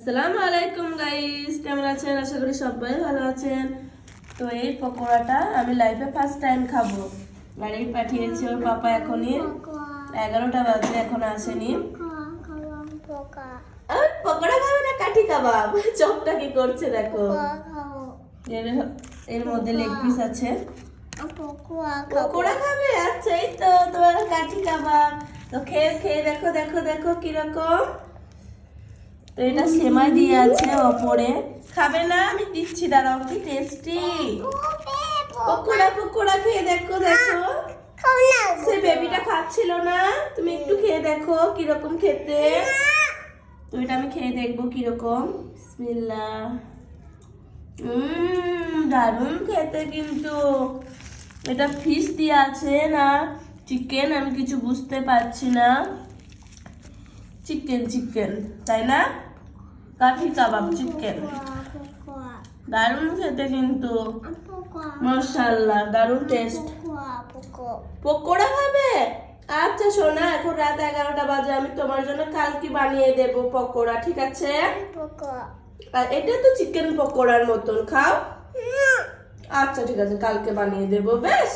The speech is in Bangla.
আসসালামু আলাইকুম গাইস, কেমন আছেন? আশা করি সবাই ভালো আছেন। তো এই পকোড়াটা আমি লাইফে ফার্স্ট টাইম খাবো। আর এই পাঠিয়েছে ওর পাপা, এখনই 11টা বাজে, এখন আসেনি। আর পকোড়া খাবে না কাঠি কাবাব? চপটা কি করছে দেখো। এর মধ্যে লেগ পিস আছে। পকোড়া খাবে? আচ্ছা, এই তো তোমার কাঠি কাবাব। তো খেয়ে খেয়ে দেখো দেখো দেখো কিরকম। তো এটা সেমাই দিয়ে আছে ওপরে। খাবে না? আমি দিচ্ছি, দাঁড়াও। কি টেস্টি পকোড়া। পকোড়া খেয়ে দেখো দেখো। সে বেবিটা খাচ্ছিল না, তুমি একটু খেয়ে দেখো কিরকম খেতে। তো এটা আমি খেয়ে দেখবো কিরকম। বিসমিল্লাহ। দারুণ খেতে কিন্তু। এটা ফিশ দিয়ে আছে না চিকেন, আমি কিছু বুঝতে পারছি না। চিকেন চিকেন তাই না? কাঠি কাবাব চিকেন। দারুণ খেতে কিন্তু, মাশাআল্লাহ, দারুণ টেস্ট। পকোড়া খাবে? আচ্ছা সোনা, এখন রাত 11টা বাজে, আমি তোমার জন্য কালকে বানিয়ে দেব পকোড়া, ঠিক আছে? আর এটা তো চিকেন পকোড়ার মতন, খাও। আচ্ছা ঠিক আছে, কালকে বানিয়ে দেবো, বেশ।